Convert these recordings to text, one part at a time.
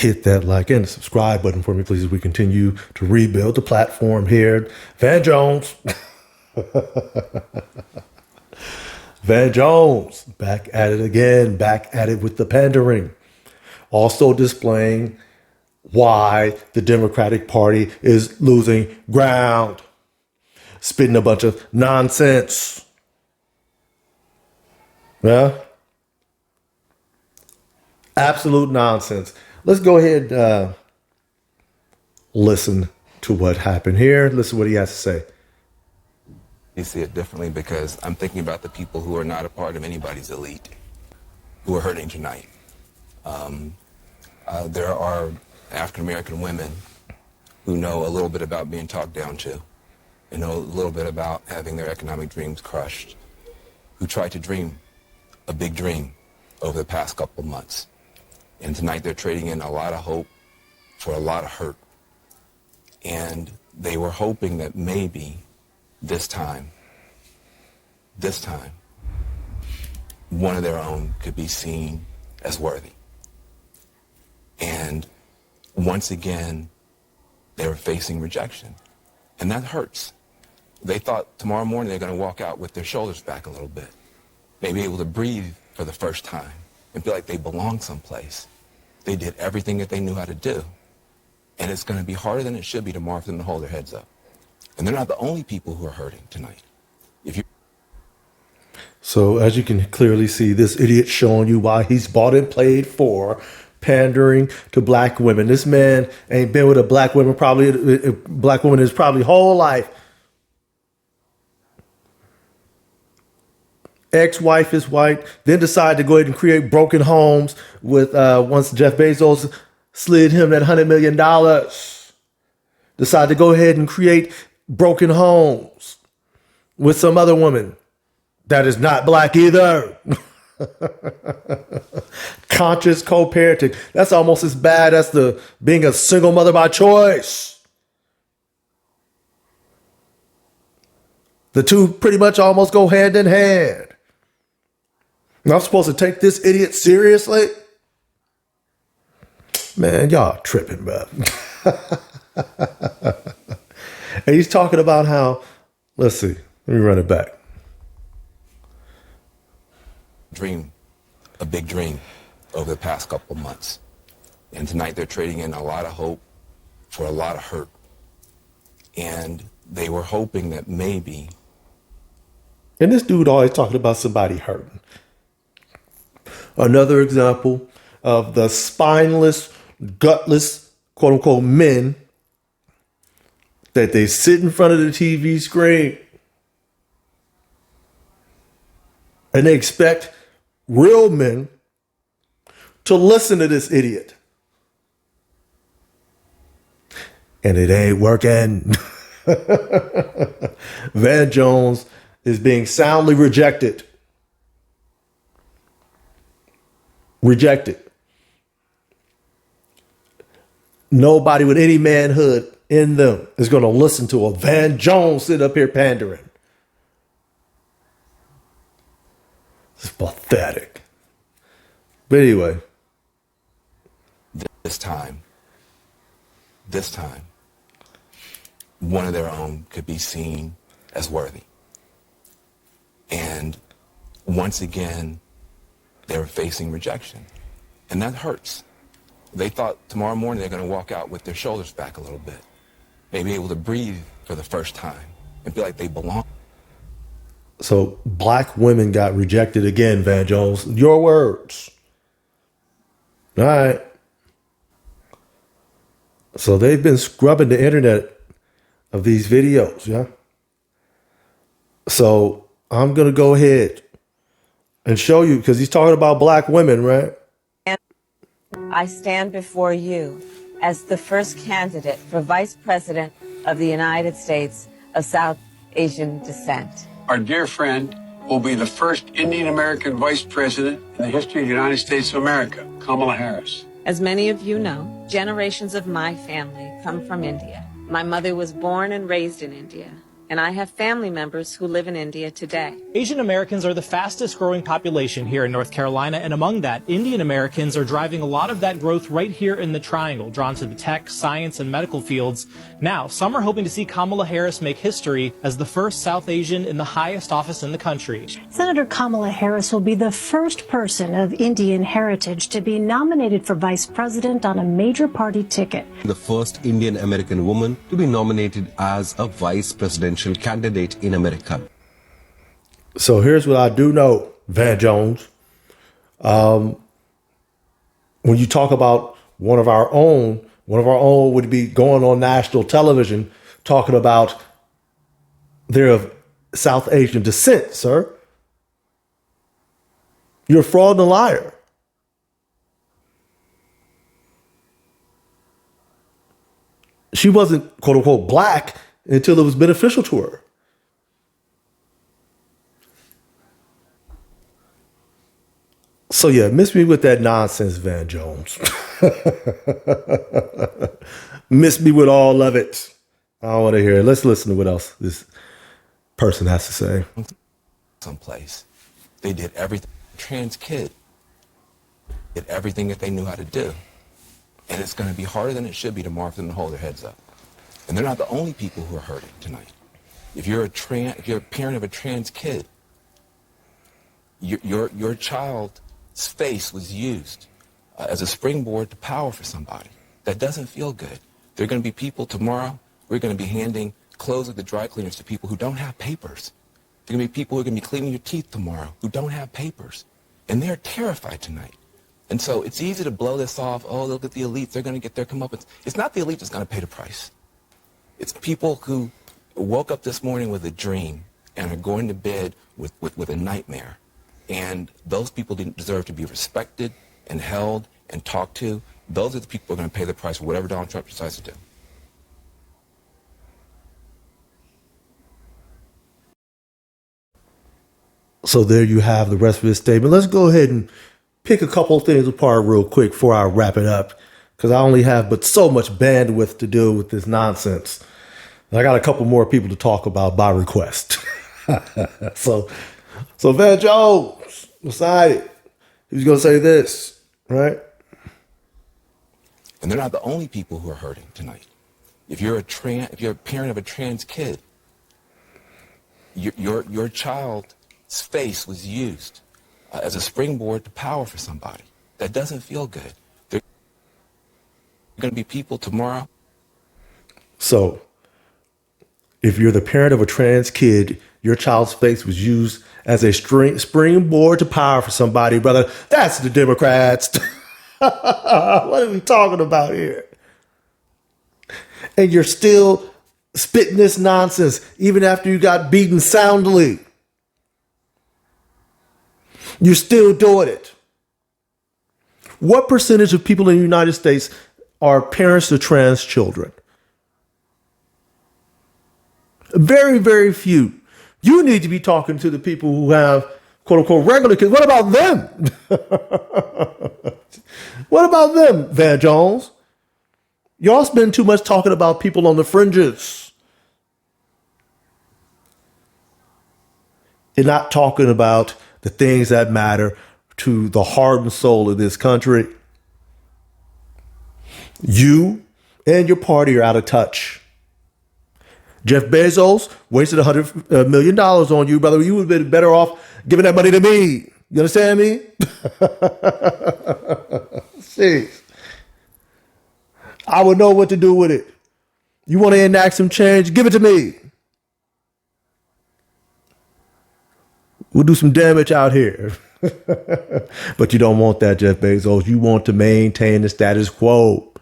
hit that like and subscribe button for me, please, as we continue to rebuild the platform here. Van Jones. Van Jones, back at it again, back at it with the pandering. Also displaying why the Democratic Party is losing ground. Spitting a bunch of nonsense. Yeah? Absolute nonsense. Let's go ahead and listen to what happened here. Listen to what he has to say. You see it differently because I'm thinking about the people who are not a part of anybody's elite, who are hurting tonight. There are African-American women who know a little bit about being talked down to, and know a little bit about having their economic dreams crushed, who tried to dream a big dream over the past couple of months. And tonight they're trading in a lot of hope for a lot of hurt. And they were hoping that maybe this time, one of their own could be seen as worthy. And once again, they were facing rejection. And that hurts. They thought tomorrow morning they're going to walk out with their shoulders back a little bit, maybe able to breathe for the first time and feel like they belong someplace. They did everything that they knew how to do. And it's going to be harder than it should be tomorrow for them to hold their heads up. And they're not the only people who are hurting tonight. So as you can clearly see, this idiot showing you why he's bought and played for pandering to black women. This man ain't been with a black woman his probably whole life. Ex-wife is white, then decided to go ahead and create broken homes with once Jeff Bezos slid him that $100 million. Decided to go ahead and create broken homes with some other woman that is not black either. Conscious co-parenting. That's almost as bad as the being a single mother by choice. The two pretty much almost go hand in hand. And I'm supposed to take this idiot seriously? Man, y'all tripping, bro. And he's talking about how, let's see, let me run it back. Dream a big dream over the past couple of months. And tonight they're trading in a lot of hope for a lot of hurt. And they were hoping that maybe. And this dude always talking about somebody hurting. Another example of the spineless, gutless, quote unquote, men that they sit in front of the TV screen and they expect real men to listen to this idiot. And it ain't working. Van Jones is being soundly rejected. Rejected. Nobody with any manhood in them is going to listen to a Van Jones sit up here pandering. It's pathetic. But anyway. This time, one of their own could be seen as worthy. And once again, they were facing rejection. And that hurts. They thought tomorrow morning they're going to walk out with their shoulders back a little bit, maybe able to breathe for the first time and feel like they belong. So black women got rejected again, Van Jones. Your words. All right. So they've been scrubbing the internet of these videos, yeah? So I'm going to go ahead and show you, because he's talking about black women, right? I stand before you as the first candidate for Vice President of the United States of South Asian descent. Our dear friend will be the first Indian American Vice President in the history of the United States of America, Kamala Harris. As many of you know, generations of my family come from India. My mother was born and raised in India. and I have family members who live in India today. Asian Americans are the fastest growing population here in North Carolina, and among that, Indian Americans are driving a lot of that growth right here in the Triangle, drawn to the tech, science, and medical fields. Now, some are hoping to see Kamala Harris make history as the first South Asian in the highest office in the country. Senator Kamala Harris will be the first person of Indian heritage to be nominated for vice president on a major party ticket. The first Indian American woman to be nominated as a vice presidential candidate in America. So here's what I do know, Van Jones. When you talk about one of our own would be going on national television talking about they're of South Asian descent, sir. You're a fraud and a liar. She wasn't, quote unquote, black until it was beneficial to her. So yeah, miss me with that nonsense, Van Jones. Miss me with all of it. I don't want to hear it. Let's listen to what else this person has to say. Someplace. They did everything. Trans kid did everything that they knew how to do. And it's going to be harder than it should be tomorrow for them to hold their heads up. And they're not the only people who are hurting tonight. If you're a parent of a trans kid, your child's face was used as a springboard to power for somebody. That doesn't feel good. There are going to be people tomorrow, we're going to be handing clothes at the dry cleaners to people who don't have papers. There are going to be people who are going to be cleaning your teeth tomorrow who don't have papers. And they're terrified tonight. And so it's easy to blow this off. Oh, look at the elites. They're going to get their comeuppance. It's not the elite that's going to pay the price. It's people who woke up this morning with a dream and are going to bed with a nightmare. And those people didn't deserve to be respected and held and talked to. Those are the people who are going to pay the price for whatever Donald Trump decides to do. So there you have the rest of his statement. Let's go ahead and pick a couple of things apart real quick before I wrap it up, because I only have but so much bandwidth to deal with this nonsense. And I got a couple more people to talk about by request. So Van Jones decided he was going to say this, right? And they're not the only people who are hurting tonight. If you're a parent of a trans kid, your child's face was used as a springboard to power for somebody. That doesn't feel good. There are going to be people tomorrow. So if you're the parent of a trans kid, your child's face was used as a springboard to power for somebody, brother. That's the Democrats. What are we talking about here? And you're still spitting this nonsense even after you got beaten soundly. You're still doing it. What percentage of people in the United States are parents to trans children? Very, very few. You need to be talking to the people who have, quote unquote, regular kids. What about them? What about them, Van Jones? Y'all spend too much talking about people on the fringes. You're not talking about the things that matter to the heart and soul of this country. You and your party are out of touch. Jeff Bezos wasted $100 million on you, brother. You would have been better off giving that money to me. You understand me? Jeez. I would know what to do with it. You want to enact some change? Give it to me. We'll do some damage out here. But you don't want that, Jeff Bezos. You want to maintain the status quo.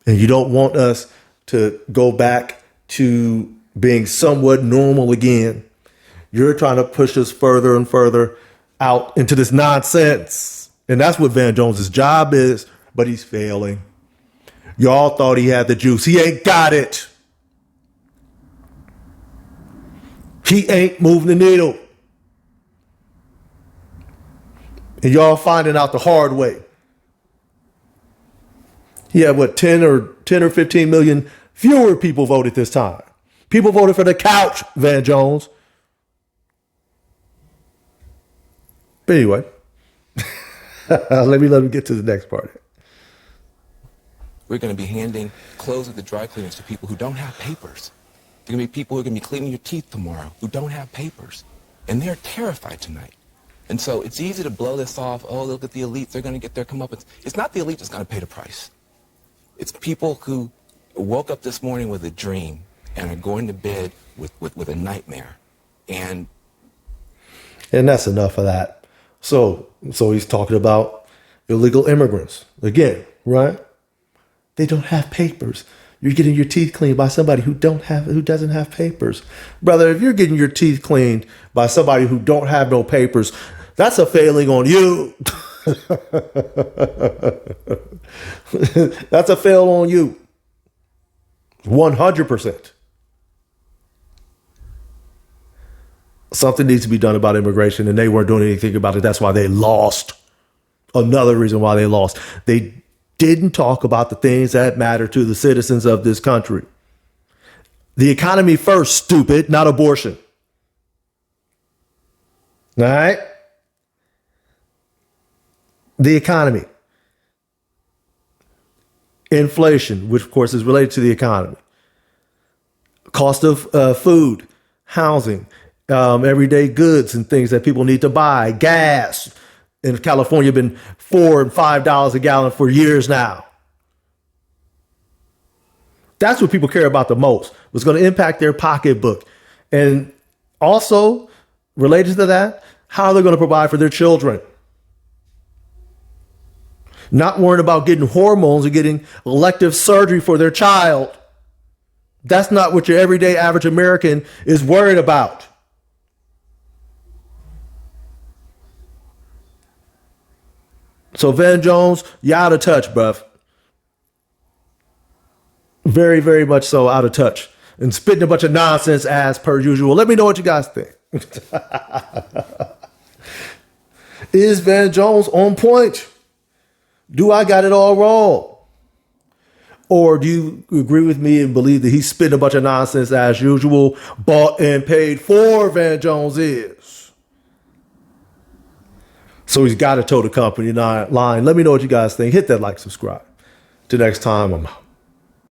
And you don't want us to go back to being somewhat normal again. You're trying to push us further and further out into this nonsense. And that's what Van Jones's job is, but he's failing. Y'all thought he had the juice. He ain't got it. He ain't moving the needle. And y'all finding out the hard way. He had 10 or 15 million fewer people voted this time. People voted for the couch, Van Jones. But anyway, let me get to the next part. We're going to be handing clothes at the dry cleaners to people who don't have papers. There are going to be people who are going to be cleaning your teeth tomorrow who don't have papers. And they're terrified tonight. And so it's easy to blow this off. Oh, look at the elites. They're going to get their comeuppance. It's not the elite that's going to pay the price. It's people who woke up this morning with a dream and are going to bed with a nightmare. And that's enough of that. So he's talking about illegal immigrants. Again, right? They don't have papers. You're getting your teeth cleaned by somebody who doesn't have papers. Brother, if you're getting your teeth cleaned by somebody who don't have no papers, that's a failing on you. That's a fail on you. 100%. Something needs to be done about immigration, and they weren't doing anything about it. That's why they lost. Another reason why they lost. They didn't talk about the things that matter to the citizens of this country. The economy first, stupid, not abortion. All right? The economy. Inflation, which of course is related to the economy. Cost of food, housing, everyday goods and things that people need to buy, gas. In California, been $4 and $5 a gallon for years now. That's what people care about the most. What's going to impact their pocketbook. And also, related to that, how they're going to provide for their children. Not worrying about getting hormones or getting elective surgery for their child. That's not what your everyday average American is worried about. So Van Jones, you're out of touch, bruv. Very, very much so out of touch. And spitting a bunch of nonsense as per usual. Let me know what you guys think. Is Van Jones on point? Do I got it all wrong? Or do you agree with me and believe that he's spitting a bunch of nonsense as usual? Bought and paid for, Van Jones is. So he's got to toe the company line. Let me know what you guys think. Hit that like, subscribe. Till next time, I'm out.